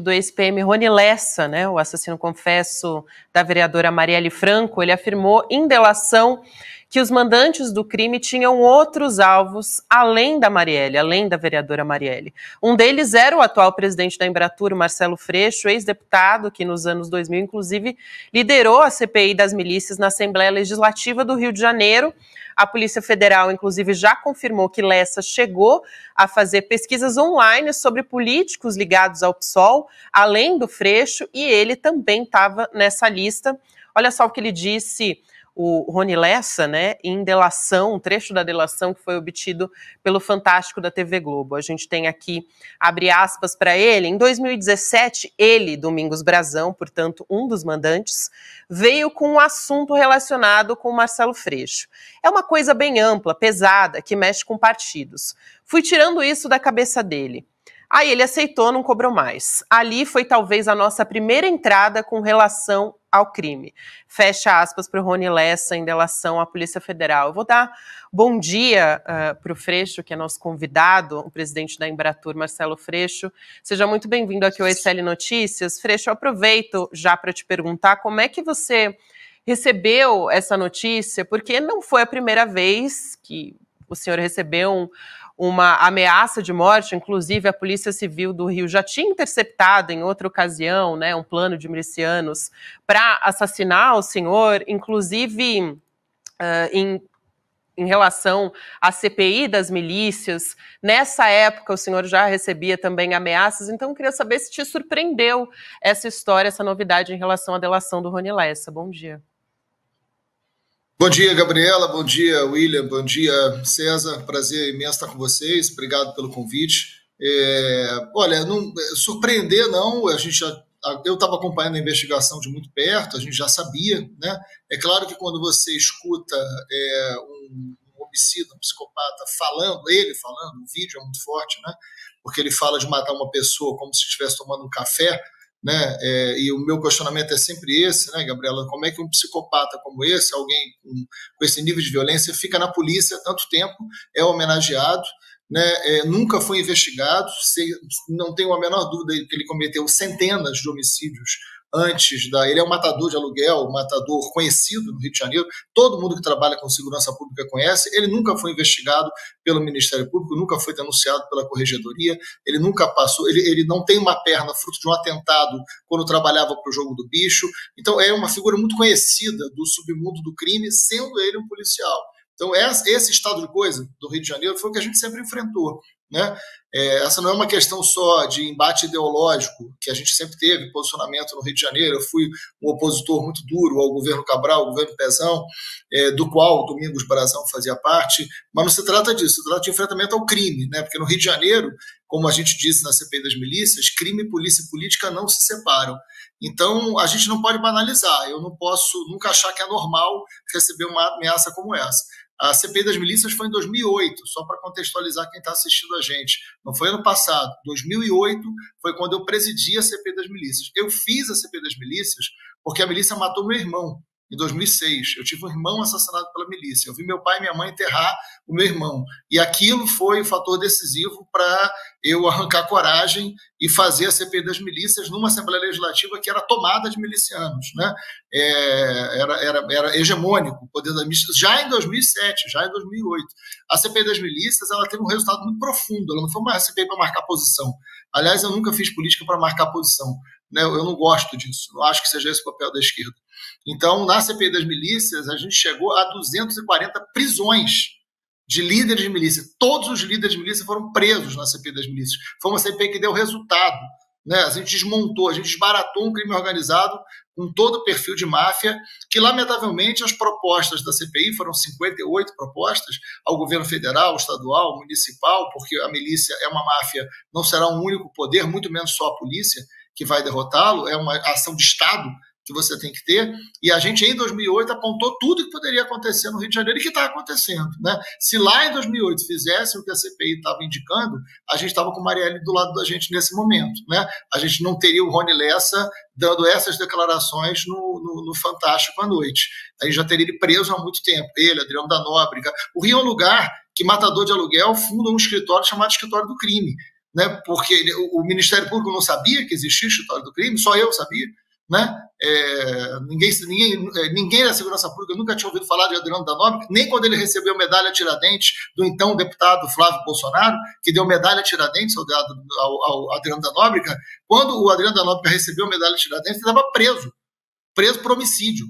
do ex-PM Rony Lessa, né, o assassino confesso da vereadora Marielle Franco, ele afirmou em delação que os mandantes do crime tinham outros alvos além da Marielle, além da vereadora Marielle. Um deles era o atual presidente da Embratur, Marcelo Freixo, ex-deputado que nos anos 2000, inclusive, liderou a CPI das milícias na Assembleia Legislativa do Rio de Janeiro. A Polícia Federal, inclusive, já confirmou que Lessa chegou a fazer pesquisas online sobre políticos ligados ao PSOL, além do Freixo, e ele também estava nessa lista. Olha só o que ele disse, o Rony Lessa, né, em delação, um trecho da delação que foi obtido pelo Fantástico da TV Globo. A gente tem aqui, abre aspas para ele, em 2017, ele, Domingos Brazão, portanto, um dos mandantes, veio com um assunto relacionado com Marcelo Freixo. É uma coisa bem ampla, pesada, que mexe com partidos. Fui tirando isso da cabeça dele. Aí ele aceitou, não cobrou mais. Ali foi talvez a nossa primeira entrada com relação ao crime. Fecha aspas para o Rony Lessa em delação à Polícia Federal. Eu vou dar bom dia para o Freixo, que é nosso convidado, o presidente da Embratur, Marcelo Freixo. Seja muito bem-vindo aqui ao SL Notícias. Freixo, eu aproveito já para te perguntar como é que você recebeu essa notícia, porque não foi a primeira vez que o senhor recebeu uma ameaça de morte. Inclusive a Polícia Civil do Rio já tinha interceptado em outra ocasião, né, um plano de milicianos para assassinar o senhor, inclusive em relação à CPI das milícias. Nessa época o senhor já recebia também ameaças, então eu queria saber se te surpreendeu essa história, essa novidade em relação à delação do Rony Lessa. Bom dia. Bom dia, Gabriela, bom dia, William, bom dia, César, prazer imenso estar com vocês, obrigado pelo convite. Olha, não, surpreender não, eu estava acompanhando a investigação de muito perto, a gente já sabia, né? É claro que quando você escuta um homicida, um psicopata ele falando, o vídeo é muito forte, né? Porque ele fala de matar uma pessoa como se estivesse tomando um café, né? E o meu questionamento é sempre esse, né, Gabriela? Como é que um psicopata como esse, alguém com esse nível de violência, fica na polícia há tanto tempo, é homenageado, né? Nunca foi investigado, não tenho a menor dúvida que ele cometeu centenas de homicídios antes ele é um matador de aluguel, um matador conhecido no Rio de Janeiro, todo mundo que trabalha com segurança pública conhece, ele nunca foi investigado pelo Ministério Público, nunca foi denunciado pela Corregedoria, ele nunca passou, ele não tem uma perna fruto de um atentado quando trabalhava para o Jogo do Bicho, então é uma figura muito conhecida do submundo do crime, sendo ele um policial. Então esse estado de coisa do Rio de Janeiro foi o que a gente sempre enfrentou, né? Essa não é uma questão só de embate ideológico, que a gente sempre teve posicionamento no Rio de Janeiro. Eu fui um opositor muito duro ao governo Cabral, ao governo Pezão, do qual o Domingos Brazão fazia parte, mas não se trata disso, se trata de enfrentamento ao crime, né? Porque no Rio de Janeiro, como a gente disse na CPI das milícias, crime, polícia e política não se separam. Então a gente não pode banalizar, eu não posso nunca achar que é normal receber uma ameaça como essa. A CPI das milícias foi em 2008, só para contextualizar quem está assistindo a gente. Não foi ano passado. 2008 foi quando eu presidi a CPI das milícias. Eu fiz a CPI das milícias porque a milícia matou meu irmão em 2006. Eu tive um irmão assassinado pela milícia. Eu vi meu pai e minha mãe enterrar o meu irmão. E aquilo foi o fator decisivo para eu arrancar coragem e fazer a CPI das milícias numa Assembleia Legislativa que era tomada de milicianos, né? Era hegemônico o poder da milícia já em 2007, já em 2008. A CPI das milícias ela teve um resultado muito profundo, ela não foi uma CPI para marcar posição. Aliás, eu nunca fiz política para marcar posição, né? Eu não gosto disso, não acho que seja esse o papel da esquerda. Então, na CPI das milícias, a gente chegou a 240 prisões de líderes de milícia. Todos os líderes de milícia foram presos na CPI das milícias. Foi uma CPI que deu resultado, né? A gente desmontou, a gente desbaratou um crime organizado com todo o perfil de máfia, que lamentavelmente as propostas da CPI foram 58 propostas ao governo federal, estadual, municipal, porque a milícia é uma máfia, não será um único poder, muito menos só a polícia que vai derrotá-lo, é uma ação de Estado que você tem que ter, e a gente em 2008 apontou tudo que poderia acontecer no Rio de Janeiro e que está acontecendo, né? Se lá em 2008 fizesse o que a CPI estava indicando, a gente estava com Marielle do lado da gente nesse momento, né? A gente não teria o Rony Lessa dando essas declarações no Fantástico à noite. A gente já teria ele preso há muito tempo, ele, Adriano da Nóbrega. O Rio é um lugar que matador de aluguel funda um escritório chamado Escritório do Crime. né? Porque o Ministério Público não sabia que existia o escritório do crime, só eu sabia, né? Ninguém da segurança pública nunca tinha ouvido falar de Adriano da Nóbrega, nem quando ele recebeu medalha Tiradentes do então deputado Flávio Bolsonaro, que deu medalha Tiradentes ao Adriano da Nóbrega. Quando o Adriano da Nóbrega recebeu medalha Tiradentes, ele estava preso por homicídio.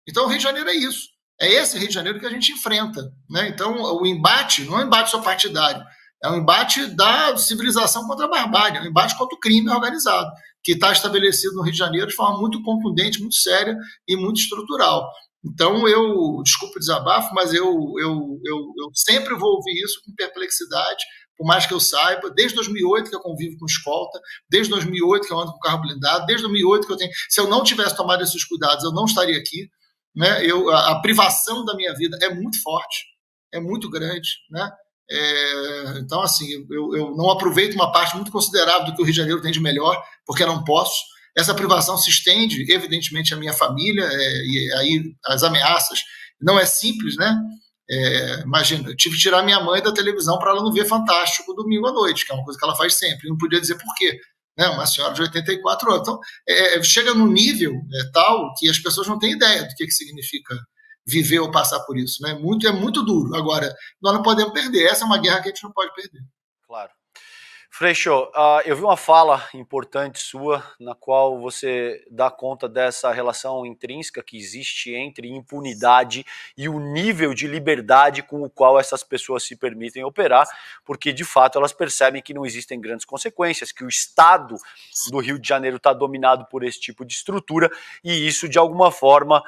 Então o Rio de Janeiro é isso. É esse Rio de Janeiro que a gente enfrenta, né? Então o embate não é um embate só partidário, é um embate da civilização contra a barbárie, é um embate contra o crime organizado, que está estabelecido no Rio de Janeiro de forma muito contundente, muito séria e muito estrutural. Então, desculpa o desabafo, mas eu sempre vou ouvir isso com perplexidade, por mais que eu saiba, desde 2008 que eu convivo com escolta, desde 2008 que eu ando com carro blindado, desde 2008 que eu tenho... Se eu não tivesse tomado esses cuidados, eu não estaria aqui, né? A privação da minha vida é muito forte, é muito grande, né? Então, assim, eu não aproveito uma parte muito considerável do que o Rio de Janeiro tem de melhor, porque não posso. Essa privação se estende, evidentemente, à minha família, e aí as ameaças. Não é simples, né? Imagina, eu tive que tirar minha mãe da televisão para ela não ver Fantástico domingo à noite, que é uma coisa que ela faz sempre, não podia dizer por quê. Né? Uma senhora de 84 anos. Então, chega num nível tal que as pessoas não têm ideia do que significa viver ou passar por isso, né? É muito duro. Agora, nós não podemos perder. Essa é uma guerra que a gente não pode perder. Claro. Freixo, eu vi uma fala importante sua, na qual você dá conta dessa relação intrínseca que existe entre impunidade e o nível de liberdade com o qual essas pessoas se permitem operar, porque de fato elas percebem que não existem grandes consequências, que o Estado do Rio de Janeiro está dominado por esse tipo de estrutura, e isso de alguma forma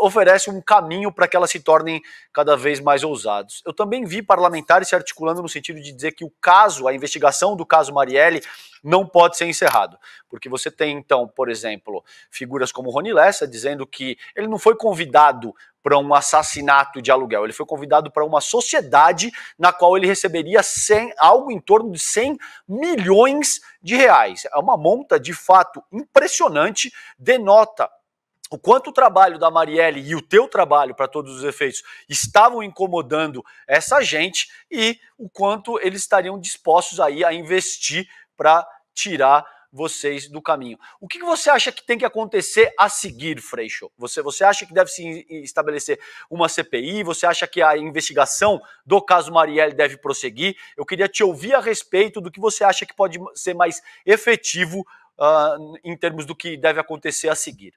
oferece um caminho para que elas se tornem cada vez mais ousados. Eu também vi parlamentares se articulando no sentido de dizer que a investigação do caso Marielle não pode ser encerrado, porque você tem então, por exemplo, figuras como Rony Lessa dizendo que ele não foi convidado para um assassinato de aluguel, ele foi convidado para uma sociedade na qual ele receberia algo em torno de 100 milhões de reais. É uma monta de fato impressionante, denota o quanto o trabalho da Marielle e o teu trabalho, para todos os efeitos, estavam incomodando essa gente e o quanto eles estariam dispostos aí a investir para tirar vocês do caminho. O que você acha que tem que acontecer a seguir, Freixo? Você acha que deve se estabelecer uma CPI? Você acha que a investigação do caso Marielle deve prosseguir? Eu queria te ouvir a respeito do que você acha que pode ser mais efetivo em termos do que deve acontecer a seguir.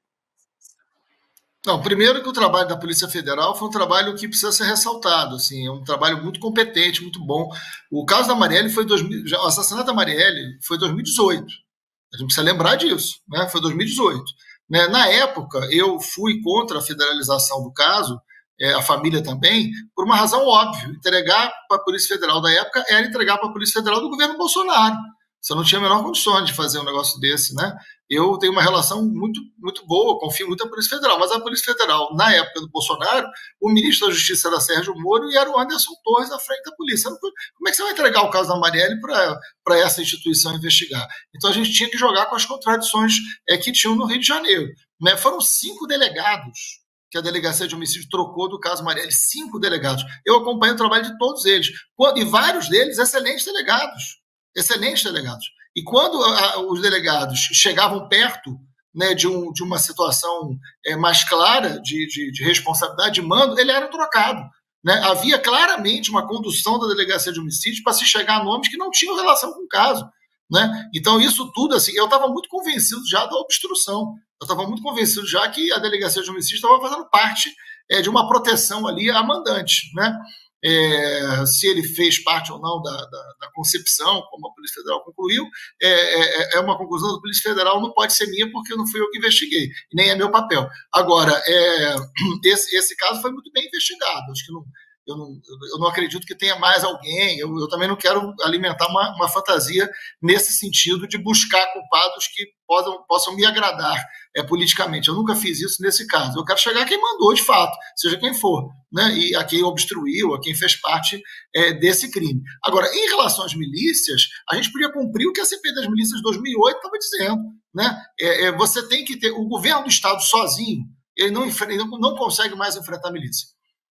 Não, primeiro que o trabalho da Polícia Federal foi um trabalho que precisa ser ressaltado, assim, é um trabalho muito competente, muito bom. O caso da Marielle foi o assassinato da Marielle foi 2018. A gente precisa lembrar disso, né? Foi 2018. Né? Na época, eu fui contra a federalização do caso, a família também, por uma razão óbvia. Entregar para a Polícia Federal da época era entregar para a Polícia Federal do governo Bolsonaro. Você não tinha a menor condição de fazer um negócio desse, né? Eu tenho uma relação muito, muito boa, confio muito na Polícia Federal, mas a Polícia Federal, na época do Bolsonaro, o ministro da Justiça era Sérgio Moro e era o Anderson Torres à frente da polícia. Como é que você vai entregar o caso da Marielle para essa instituição investigar? Então a gente tinha que jogar com as contradições que tinham no Rio de Janeiro. Né? Foram 5 delegados que a Delegacia de Homicídio trocou do caso Marielle, 5 delegados. Eu acompanho o trabalho de todos eles, e vários deles excelentes delegados. E quando os delegados chegavam perto, né, de uma situação mais clara de responsabilidade, de mando, ele era trocado. Né? Havia claramente uma condução da Delegacia de Homicídio para se chegar a nomes que não tinham relação com o caso. Né? Então, isso tudo, assim, eu estava muito convencido já da obstrução. Eu estava muito convencido já que a Delegacia de Homicídio estava fazendo parte de uma proteção ali a mandante. Né? Se ele fez parte ou não da concepção, como a Polícia Federal concluiu, é uma conclusão da Polícia Federal, não pode ser minha, porque não fui eu que investiguei, nem é meu papel. Agora, esse caso foi muito bem investigado, acho que eu não acredito que tenha mais alguém, eu também não quero alimentar uma fantasia nesse sentido de buscar culpados que possam me agradar politicamente. Eu nunca fiz isso nesse caso. Eu quero chegar a quem mandou, de fato, seja quem for, né? E a quem obstruiu, a quem fez parte desse crime. Agora, em relação às milícias, a gente podia cumprir o que a CPI das milícias de 2008 estava dizendo. Né? Você tem que ter... O governo do Estado sozinho, ele não consegue mais enfrentar a milícia.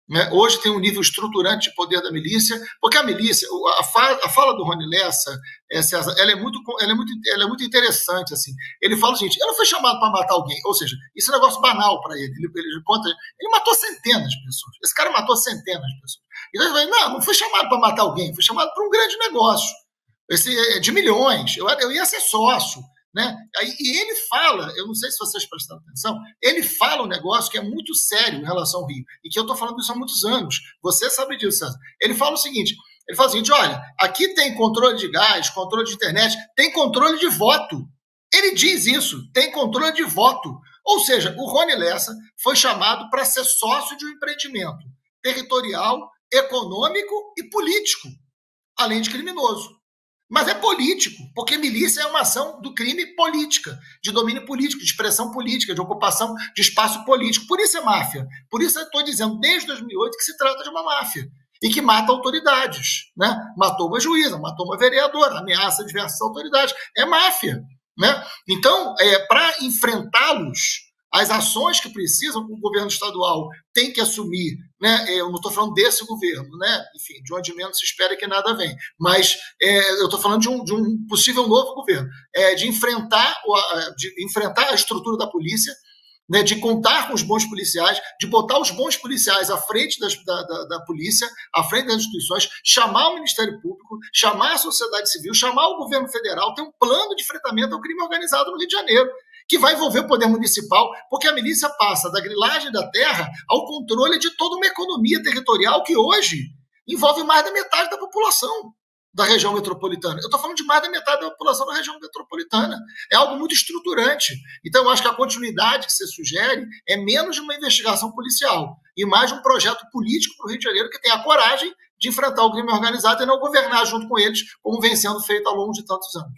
né? Hoje tem um nível estruturante de poder da milícia, porque a milícia, a fala do Rony Lessa, César, ela é muito interessante. Assim. Ele fala o seguinte: ele não foi chamado para matar alguém, ou seja, isso é um negócio banal para ele. Ele matou centenas de pessoas. Esse cara matou centenas de pessoas. Então ele fala: não foi chamado para matar alguém, foi chamado para um grande negócio de milhões. Eu ia ser sócio. Né? E ele fala, eu não sei se vocês prestaram atenção, ele fala um negócio que é muito sério em relação ao Rio, e que eu estou falando isso há muitos anos. Você sabe disso, César. Ele fala o seguinte: olha, aqui tem controle de gás, controle de internet, tem controle de voto. Ele diz isso, tem controle de voto. Ou seja, o Rony Lessa foi chamado para ser sócio de um empreendimento territorial, econômico e político, além de criminoso. Mas é político, porque milícia é uma ação do crime política, de domínio político, de expressão política, de ocupação de espaço político. Por isso é máfia. Por isso eu estou dizendo, desde 2008, que se trata de uma máfia e que mata autoridades. Né? Matou uma juíza, matou uma vereadora, ameaça diversas autoridades. É máfia. Né? Então, para enfrentá-los, as ações que precisam, o governo estadual tem que assumir, né? Eu não estou falando desse governo, né? Enfim, de onde menos se espera que nada venha, mas eu estou falando de um possível novo governo, de enfrentar a estrutura da polícia, né? De contar com os bons policiais, de botar os bons policiais à frente da polícia, à frente das instituições, chamar o Ministério Público, chamar a sociedade civil, chamar o governo federal, ter um plano de enfrentamento ao crime organizado no Rio de Janeiro, que vai envolver o poder municipal, porque a milícia passa da grilagem da terra ao controle de toda uma economia territorial que hoje envolve mais da metade da população da região metropolitana. Eu estou falando de mais da metade da população da região metropolitana. É algo muito estruturante. Então, eu acho que a continuidade que você sugere é menos de uma investigação policial e mais de um projeto político para o Rio de Janeiro que tenha a coragem de enfrentar o crime organizado e não governar junto com eles, como vem sendo feito ao longo de tantos anos.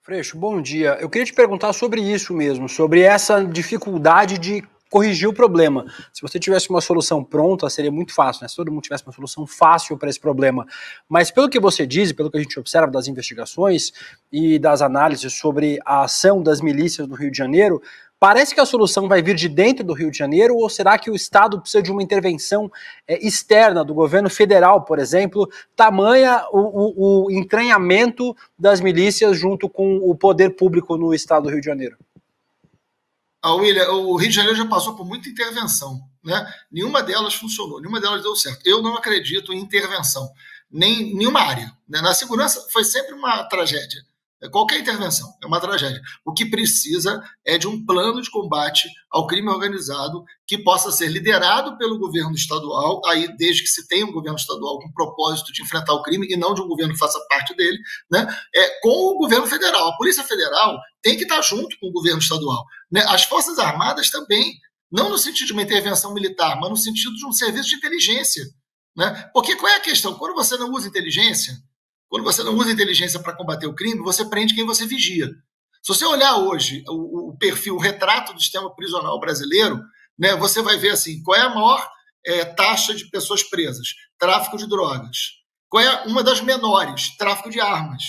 Freixo, bom dia. Eu queria te perguntar sobre isso mesmo, sobre essa dificuldade de corrigir o problema. Se você tivesse uma solução pronta, seria muito fácil, né? Se todo mundo tivesse uma solução fácil para esse problema. Mas pelo que você diz, pelo que a gente observa das investigações e das análises sobre a ação das milícias do Rio de Janeiro, parece que a solução vai vir de dentro do Rio de Janeiro, ou será que o Estado precisa de uma intervenção externa do governo federal, por exemplo, tamanha o entranhamento das milícias junto com o poder público no Estado do Rio de Janeiro? William, o Rio de Janeiro já passou por muita intervenção, né? Nenhuma delas funcionou, nenhuma delas deu certo. Eu não acredito em intervenção, nem em nenhuma área. Né? Na segurança foi sempre uma tragédia. Qualquer intervenção é uma tragédia. O que precisa é de um plano de combate ao crime organizado que possa ser liderado pelo governo estadual, aí desde que se tenha um governo estadual com o propósito de enfrentar o crime e não de um governo que faça parte dele, né? Com o governo federal. A Polícia Federal tem que estar junto com o governo estadual. Né? As Forças Armadas também, não no sentido de uma intervenção militar, mas no sentido de um serviço de inteligência. Né? Porque qual é a questão? Quando você não usa inteligência para combater o crime, você prende quem você vigia. Se você olhar hoje o perfil, o retrato do sistema prisional brasileiro, né, você vai ver assim, qual é a maior taxa de pessoas presas? Tráfico de drogas. Qual é uma das menores? Tráfico de armas.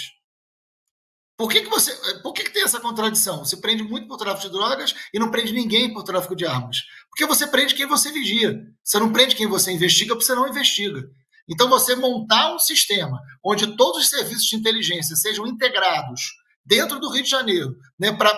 Por que tem essa contradição? Você prende muito por tráfico de drogas e não prende ninguém por tráfico de armas. Porque você prende quem você vigia. Você não prende quem você investiga porque você não investiga. Então, você montar um sistema onde todos os serviços de inteligência sejam integrados dentro do Rio de Janeiro, né, para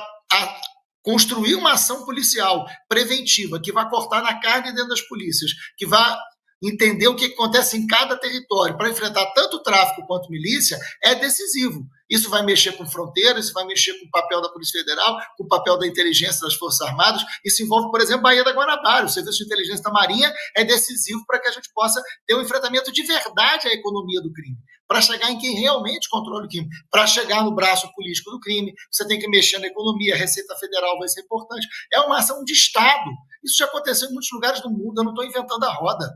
construir uma ação policial preventiva que vai cortar na carne dentro das polícias, que vai entender o que acontece em cada território para enfrentar tanto tráfico quanto milícia, é decisivo. Isso vai mexer com fronteira, isso vai mexer com o papel da Polícia Federal, com o papel da inteligência das Forças Armadas. Isso envolve, por exemplo, Baía da Guanabara. O Serviço de Inteligência da Marinha é decisivo para que a gente possa ter um enfrentamento de verdade à economia do crime, para chegar em quem realmente controla o crime, para chegar no braço político do crime. Você tem que mexer na economia, a Receita Federal vai ser importante. É uma ação de Estado. Isso já aconteceu em muitos lugares do mundo, eu não estou inventando a roda.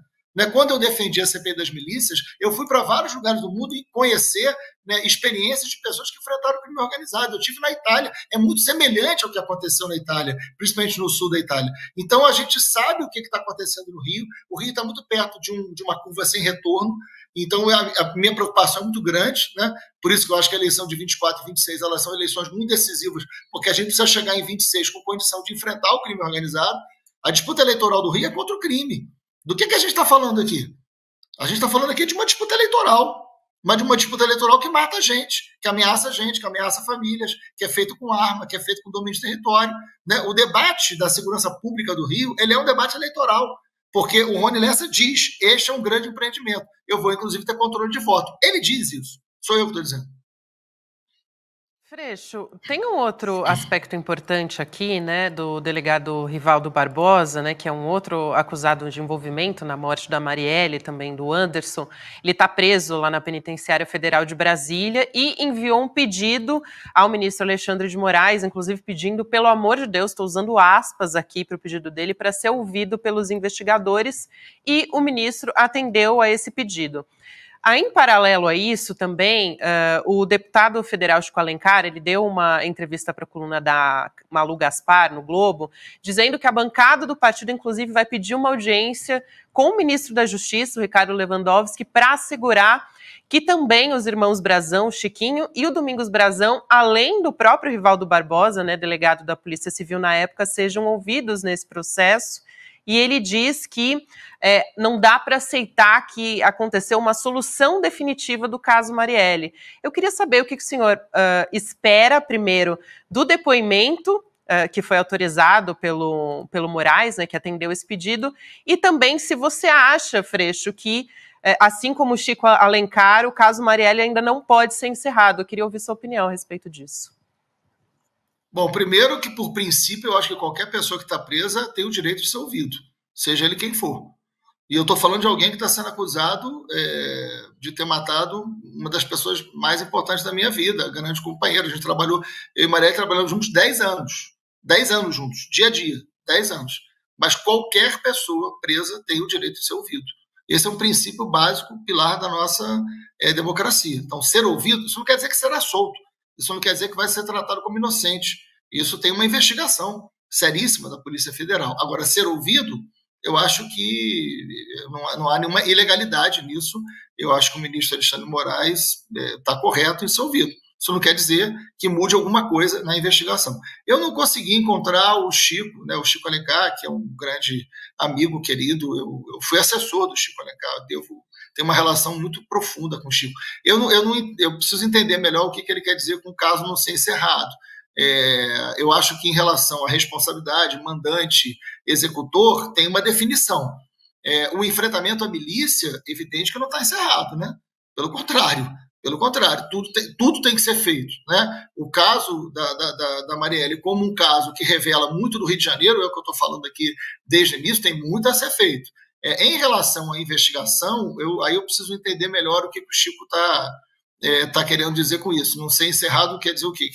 Quando eu defendi a CPI das milícias, eu fui para vários lugares do mundo e conhecer, né, experiências de pessoas que enfrentaram o crime organizado. Eu estive na Itália, é muito semelhante ao que aconteceu na Itália, principalmente no sul da Itália. Então a gente sabe o que está acontecendo no Rio. O Rio está muito perto de uma curva sem retorno, então a minha preocupação é muito grande, né? Por isso que eu acho que a eleição de 24 e 26 elas são eleições muito decisivas, porque a gente precisa chegar em 26 com condição de enfrentar o crime organizado. A disputa eleitoral do Rio é contra o crime. Do que a gente está falando aqui? A gente está falando aqui de uma disputa eleitoral, mas de uma disputa eleitoral que mata a gente, que ameaça famílias, que é feito com arma, que é feito com domínio de território. Né? O debate da segurança pública do Rio, ele é um debate eleitoral, porque o Rony Lessa diz, este é um grande empreendimento, eu vou inclusive ter controle de voto. Ele diz isso, sou eu que estou dizendo. Freixo, tem um outro aspecto importante aqui, né, do delegado Rivaldo Barbosa, né, que é um outro acusado de envolvimento na morte da Marielle, também do Anderson. Ele está preso lá na Penitenciária Federal de Brasília e enviou um pedido ao ministro Alexandre de Moraes, inclusive pedindo, pelo amor de Deus, estou usando aspas aqui para o pedido dele, para ser ouvido pelos investigadores, e o ministro atendeu a esse pedido. Em paralelo a isso, também, o deputado federal Chico Alencar, ele deu uma entrevista para a coluna da Malu Gaspar, no Globo, dizendo que a bancada do partido, inclusive, vai pedir uma audiência com o ministro da Justiça, o Ricardo Lewandowski, para assegurar que também os irmãos Brazão, o Chiquinho e o Domingos Brazão, além do próprio Rivaldo Barbosa, né, delegado da Polícia Civil na época, sejam ouvidos nesse processo. E ele diz que não dá para aceitar que aconteceu uma solução definitiva do caso Marielle. Eu queria saber o que o senhor espera, primeiro, do depoimento que foi autorizado pelo Moraes, né, que atendeu esse pedido, e também se você acha, Freixo, que, assim como o Chico Alencar, o caso Marielle ainda não pode ser encerrado. Eu queria ouvir sua opinião a respeito disso. Bom, primeiro que, por princípio, eu acho que qualquer pessoa que está presa tem o direito de ser ouvido, seja ele quem for. E eu estou falando de alguém que está sendo acusado de ter matado uma das pessoas mais importantes da minha vida, grande companheira. A gente trabalhou, eu e Marielle trabalhamos juntos 10 anos. 10 anos juntos, dia a dia, 10 anos. Mas qualquer pessoa presa tem o direito de ser ouvido. Esse é um princípio básico, pilar da nossa democracia. Então, ser ouvido, isso não quer dizer que será solto. Isso não quer dizer que vai ser tratado como inocente. Isso tem uma investigação seríssima da Polícia Federal. Agora, ser ouvido, eu acho que não há nenhuma ilegalidade nisso. Eu acho que o ministro Alexandre de Moraes está correto em ser ouvido. Isso não quer dizer que mude alguma coisa na investigação. Eu não consegui encontrar o Chico, né, o Chico Alencar, que é um grande amigo querido. Eu fui assessor do Chico Alencar, tenho uma relação muito profunda com o Chico. Eu preciso entender melhor o que ele quer dizer com o caso não ser encerrado. Eu acho que em relação à responsabilidade, mandante, executor, tem uma definição. O enfrentamento à milícia, evidente que não está encerrado, né? Pelo contrário, tudo tem que ser feito. Né? O caso da Marielle, como um caso que revela muito do Rio de Janeiro, é o que eu estou falando aqui desde o início, tem muito a ser feito. Em relação à investigação, eu preciso entender melhor o que o Chico está querendo dizer com isso. Não ser encerrado quer dizer o quê?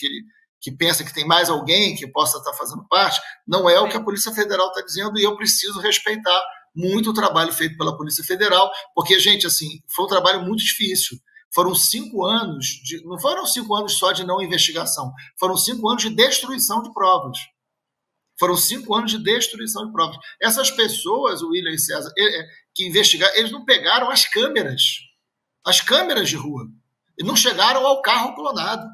Que pensa que tem mais alguém que possa estar fazendo parte? Não é o que a Polícia Federal está dizendo, e eu preciso respeitar muito o trabalho feito pela Polícia Federal, porque, gente, assim, foi um trabalho muito difícil. Foram 5 anos, não foram 5 anos só de não investigação, foram 5 anos de destruição de provas. Foram 5 anos de destruição de provas. Essas pessoas, o William e César, que investigaram, eles não pegaram as câmeras de rua. E não chegaram ao carro clonado.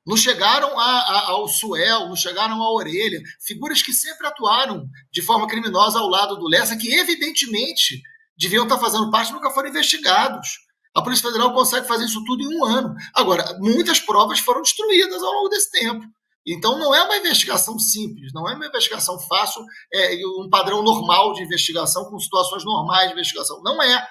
Não chegaram ao Suel, não chegaram à Orelha. Figuras que sempre atuaram de forma criminosa ao lado do Lessa, que evidentemente deviam estar fazendo parte, nunca foram investigados. A Polícia Federal consegue fazer isso tudo em 1 ano. Agora, muitas provas foram destruídas ao longo desse tempo. Então, não é uma investigação simples, não é uma investigação fácil, um padrão normal de investigação, com situações normais de investigação. Não é.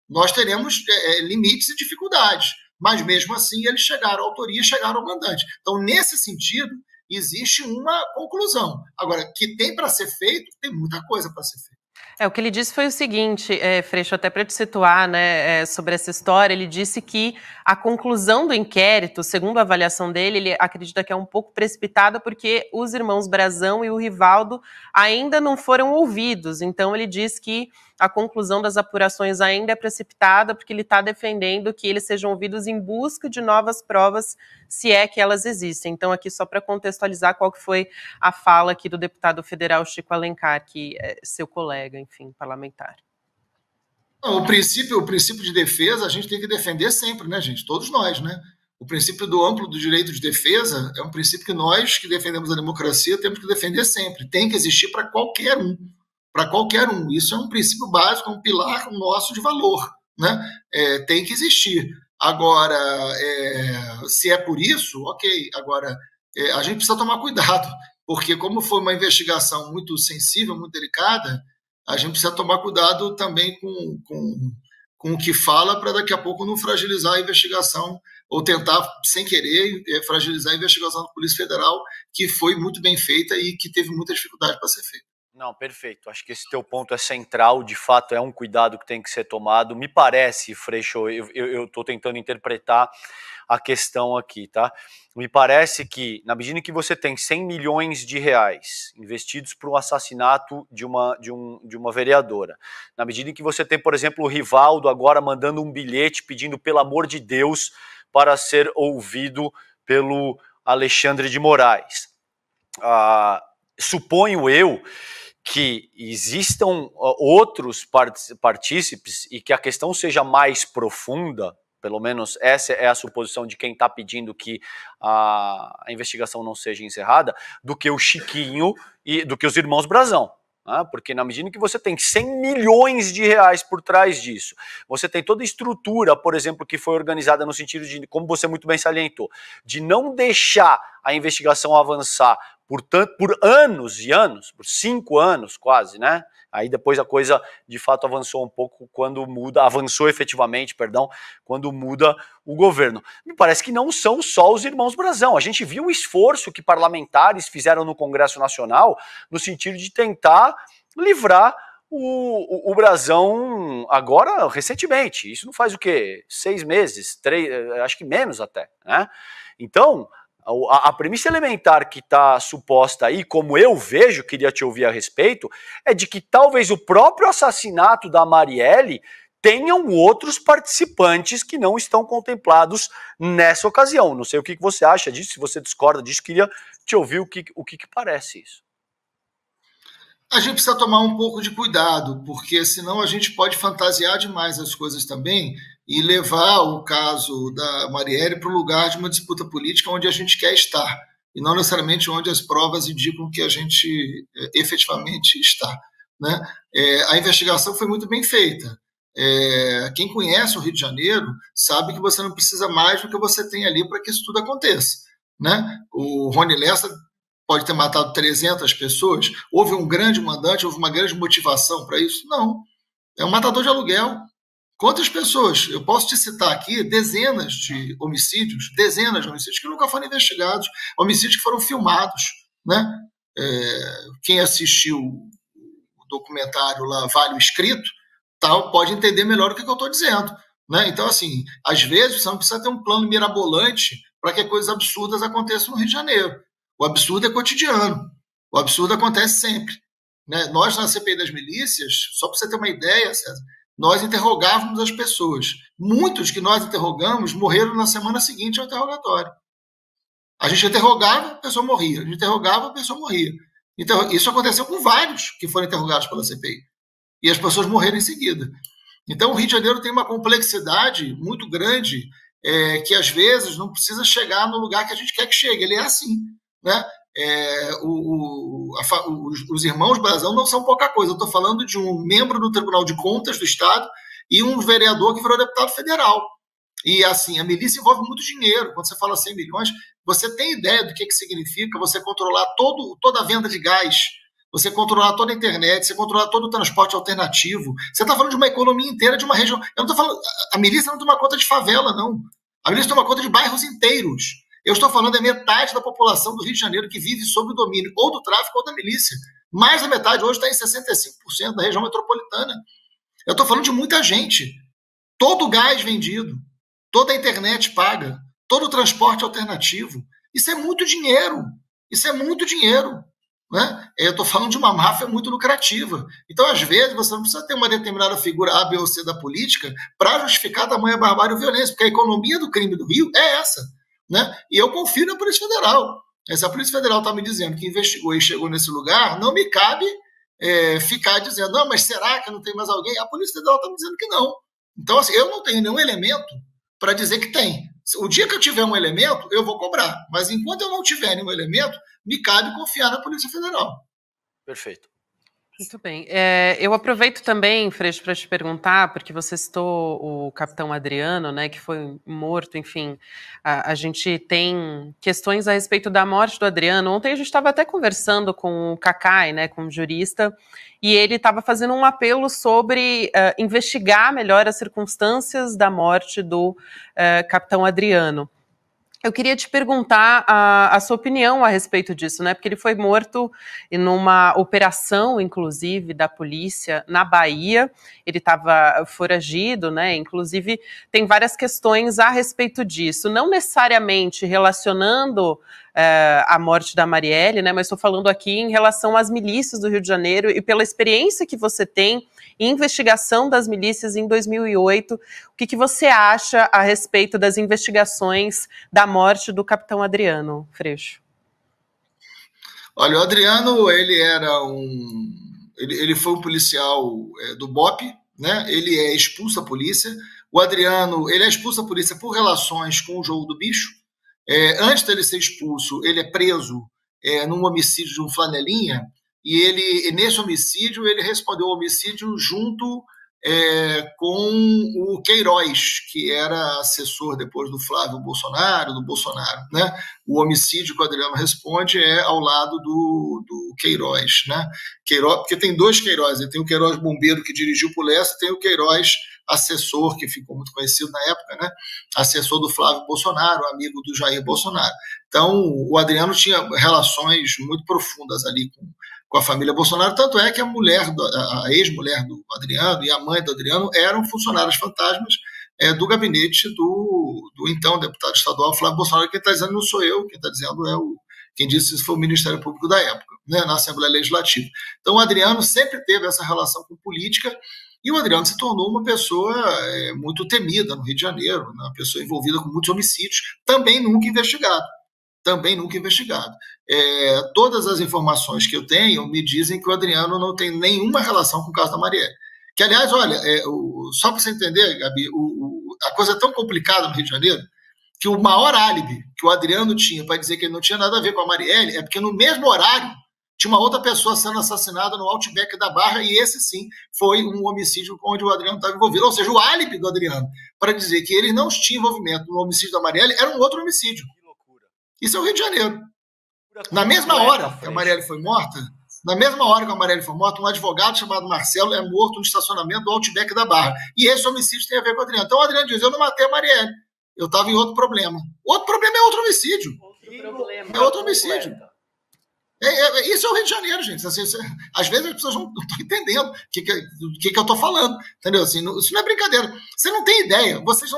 Nós teremos limites e dificuldades, mas mesmo assim eles chegaram à autoria, chegaram ao mandante. Então, nesse sentido, existe uma conclusão. Agora, que tem para ser feito, tem muita coisa para ser feita. O que ele disse foi o seguinte, Freixo, até para te situar, né, sobre essa história, ele disse que a conclusão do inquérito, segundo a avaliação dele, ele acredita que é um pouco precipitada porque os irmãos Brazão e o Rivaldo ainda não foram ouvidos. Então ele diz que a conclusão das apurações ainda é precipitada porque ele está defendendo que eles sejam ouvidos em busca de novas provas, se é que elas existem. Então aqui só para contextualizar qual que foi a fala aqui do deputado federal Chico Alencar, que é seu colega, enfim, parlamentar. O princípio de defesa a gente tem que defender sempre, né, gente? Todos nós, né? O princípio do amplo do direito de defesa é um princípio que nós, que defendemos a democracia, temos que defender sempre. Tem que existir para qualquer um. para qualquer um. Isso é um princípio básico, um pilar nosso de valor, né? Tem que existir. Agora, se é por isso, ok. Agora, a gente precisa tomar cuidado, porque como foi uma investigação muito sensível, muito delicada, a gente precisa tomar cuidado também com o que fala para daqui a pouco não fragilizar a investigação ou tentar, sem querer, fragilizar a investigação da Polícia Federal, que foi muito bem feita e que teve muita dificuldade para ser feita. Não, perfeito. Acho que esse teu ponto é central, de fato é um cuidado que tem que ser tomado. Me parece, Freixo, eu estou tentando interpretar a questão aqui, tá? Me parece que, na medida em que você tem 100 milhões de reais investidos para o assassinato de uma vereadora, na medida em que você tem, por exemplo, o Rivaldo agora mandando um bilhete pedindo, pelo amor de Deus, para ser ouvido pelo Alexandre de Moraes. Suponho eu que existam outros partícipes e que a questão seja mais profunda, pelo menos essa é a suposição de quem está pedindo que a investigação não seja encerrada, do que o Chiquinho e do que os irmãos Brazão. Porque na medida que você tem 100 milhões de reais por trás disso, você tem toda a estrutura, por exemplo, que foi organizada no sentido de, como você muito bem salientou, de não deixar a investigação avançar por anos e anos, por 5 anos quase, né? Aí depois a coisa de fato avançou um pouco avançou efetivamente, perdão, quando muda o governo. Me parece que não são só os irmãos Brazão. A gente viu o esforço que parlamentares fizeram no Congresso Nacional no sentido de tentar livrar o Brazão agora, recentemente. Isso não faz o quê? 6 meses, 3, acho que menos até, né? Então, a premissa elementar que está suposta aí, como eu vejo, queria te ouvir a respeito, é de que talvez o próprio assassinato da Marielle tenham outros participantes que não estão contemplados nessa ocasião. Não sei o que você acha disso, se você discorda disso, queria te ouvir o que parece isso. A gente precisa tomar um pouco de cuidado, porque senão a gente pode fantasiar demais as coisas também e levar o caso da Marielle para o lugar de uma disputa política onde a gente quer estar, e não necessariamente onde as provas indicam que a gente efetivamente está, né? A investigação foi muito bem feita. Quem conhece o Rio de Janeiro sabe que você não precisa mais do que você tem ali para que isso tudo aconteça, né? O Rony Lessa pode ter matado 300 pessoas? Houve um grande mandante, houve uma grande motivação para isso? Não. É um matador de aluguel. Quantas pessoas? Eu posso te citar aqui dezenas de homicídios que nunca foram investigados, homicídios que foram filmados, né? Quem assistiu o documentário lá, Vale o Escrito, pode entender melhor o que eu estou dizendo, né? Então, assim, às vezes você não precisa ter um plano mirabolante para que coisas absurdas aconteçam no Rio de Janeiro. O absurdo é cotidiano. O absurdo acontece sempre, né? Nós, na CPI das milícias, só para você ter uma ideia, César, nós interrogávamos as pessoas. Muitos que nós interrogamos morreram na semana seguinte ao interrogatório. A gente interrogava, a pessoa morria. A gente interrogava, a pessoa morria. Então, isso aconteceu com vários que foram interrogados pela CPI. E as pessoas morreram em seguida. Então, o Rio de Janeiro tem uma complexidade muito grande, que às vezes não precisa chegar no lugar que a gente quer que chegue. Ele é assim, né? Os irmãos Brazão não são pouca coisa. Eu estou falando de um membro do Tribunal de Contas do Estado e um vereador que virou deputado federal. E assim, a milícia envolve muito dinheiro. Quando você fala 100 milhões, você tem ideia do que significa você controlar toda a venda de gás, você controlar toda a internet, você controlar todo o transporte alternativo. Você está falando de uma economia inteira de uma região. Eu não estou falando. A milícia não toma conta de favela, não. A milícia toma conta de bairros inteiros. Eu estou falando da metade da população do Rio de Janeiro que vive sob o domínio ou do tráfico ou da milícia. Mais da metade hoje está em 65% da região metropolitana. Eu estou falando de muita gente. Todo o gás vendido, toda a internet paga, todo o transporte alternativo. Isso é muito dinheiro. Isso é muito dinheiro, né? Eu estou falando de uma máfia muito lucrativa. Então, às vezes, você não precisa ter uma determinada figura A, B ou C da política para justificar tamanha barbárie e violência, porque a economia do crime do Rio é essa, né? E eu confio na Polícia Federal. Se a Polícia Federal está me dizendo que investigou e chegou nesse lugar, não me cabe ficar dizendo, não, mas será que não tem mais alguém? A Polícia Federal está me dizendo que não. Então, assim, eu não tenho nenhum elemento para dizer que tem. O dia que eu tiver um elemento, eu vou cobrar. Mas enquanto eu não tiver nenhum elemento, me cabe confiar na Polícia Federal. Perfeito. Muito bem. Eu aproveito também, Freixo, para te perguntar, porque você citou o capitão Adriano, né, que foi morto, enfim, a gente tem questões a respeito da morte do Adriano. Ontem a gente estava até conversando com o Cacai, né, com um jurista, e ele estava fazendo um apelo sobre investigar melhor as circunstâncias da morte do capitão Adriano. Eu queria te perguntar a sua opinião a respeito disso, né? Porque ele foi morto numa operação, inclusive, da polícia na Bahia. Ele estava foragido, né? Inclusive, tem várias questões a respeito disso. Não necessariamente relacionando a morte da Marielle, né? Mas estou falando aqui em relação às milícias do Rio de Janeiro e pela experiência que você tem em investigação das milícias em 2008. O que você acha a respeito das investigações da morte do capitão Adriano, Freixo? Olha, o Adriano, ele foi um policial do BOP, né? Ele é expulso da polícia. O Adriano, ele é expulso da polícia por relações com o jogo do bicho. Antes dele ser expulso, ele é preso num homicídio de um flanelinha, e nesse homicídio, ele respondeu ao homicídio junto com o Queiroz, que era assessor depois do Flávio Bolsonaro, do Bolsonaro, né? O homicídio que o Adriano responde é ao lado do Queiroz, né? Queiroz, porque tem dois Queiroz, tem o Queiroz bombeiro que dirigiu por Leste, tem o Queiroz assessor, que ficou muito conhecido na época, né? Assessor do Flávio Bolsonaro, amigo do Jair Bolsonaro. Então, o Adriano tinha relações muito profundas ali com a família Bolsonaro, tanto é que a ex-mulher do Adriano e a mãe do Adriano eram funcionários fantasmas do gabinete do então deputado estadual Flávio Bolsonaro. Quem está dizendo não sou eu, quem está dizendo quem disse isso foi o Ministério Público da época, né, na Assembleia Legislativa. Então o Adriano sempre teve essa relação com política, e o Adriano se tornou uma pessoa muito temida no Rio de Janeiro, né, uma pessoa envolvida com muitos homicídios, também nunca investigado. Todas as informações que eu tenho me dizem que o Adriano não tem nenhuma relação com o caso da Marielle. Que, aliás, olha, só para você entender, Gabi, a coisa é tão complicada no Rio de Janeiro que o maior álibi que o Adriano tinha para dizer que ele não tinha nada a ver com a Marielle é porque no mesmo horário tinha uma outra pessoa sendo assassinada no Outback da Barra, e esse sim foi um homicídio onde o Adriano estava envolvido. Ou seja, o álibi do Adriano para dizer que ele não tinha envolvimento no homicídio da Marielle era um outro homicídio. Isso é o Rio de Janeiro. Na mesma hora que a Marielle foi morta, um advogado chamado Marcelo é morto no estacionamento do Outback da Barra. E esse homicídio tem a ver com o Adriano. Então o Adriano diz, eu não matei a Marielle, eu estava em outro problema. Outro problema é outro homicídio. É outro homicídio. Isso é o Rio de Janeiro, gente. Assim, às vezes as pessoas não estão entendendo o que eu estou falando. Entendeu? Assim, isso não é brincadeira. Vocês não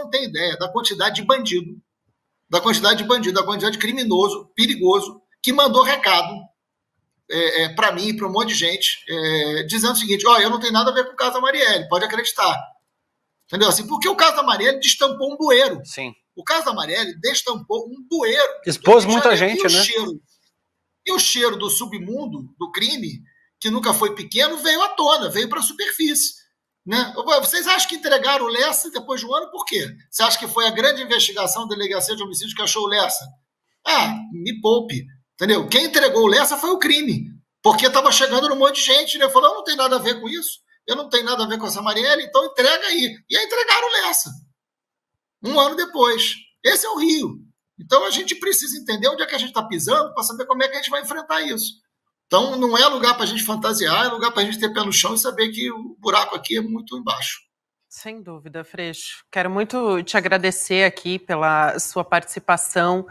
têm ideia da quantidade de bandido, da quantidade de criminoso, perigoso, que mandou recado para mim e para um monte de gente, dizendo o seguinte, eu não tenho nada a ver com o caso da Marielle, pode acreditar. Entendeu? Assim, porque o caso da Marielle destampou um bueiro. Sim. O caso da Marielle destampou um bueiro. Expôs muita gente, né? E o cheiro do submundo, do crime, que nunca foi pequeno, veio à tona, veio para a superfície. Né? Vocês acham que entregaram o Lessa depois de um ano? Por quê? Você acha que foi a grande investigação da Delegacia de Homicídios que achou o Lessa? Me poupe. Entendeu? Quem entregou o Lessa foi o crime, porque estava chegando um monte de gente, né? Falou, eu não tenho nada a ver com isso, eu não tenho nada a ver com essa Marielle, então entrega aí. E aí entregaram o Lessa. Um ano depois. Esse é o Rio. Então a gente precisa entender onde é que a gente está pisando para saber como é que a gente vai enfrentar isso. Então não é lugar para a gente fantasiar, é lugar para a gente ter pé no chão e saber que o buraco aqui é muito embaixo. Sem dúvida, Freixo. Quero muito te agradecer aqui pela sua participação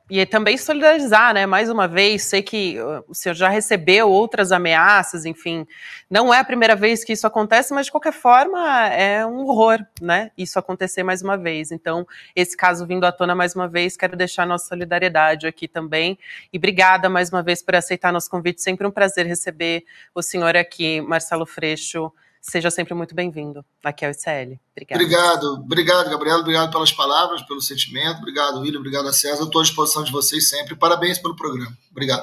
e também solidarizar, né? Mais uma vez, sei que o senhor já recebeu outras ameaças, enfim, não é a primeira vez que isso acontece, mas de qualquer forma é um horror, né? Isso acontecer mais uma vez. Então, esse caso vindo à tona mais uma vez, quero deixar nossa solidariedade aqui também. E obrigada mais uma vez por aceitar nosso convite. Sempre um prazer receber o senhor aqui, Marcelo Freixo. Seja sempre muito bem-vindo aqui ao ICL. Obrigado, Gabriela. Obrigado pelas palavras, pelo sentimento. Obrigado, William. Obrigado a César. Eu estou à disposição de vocês sempre. Parabéns pelo programa. Obrigado.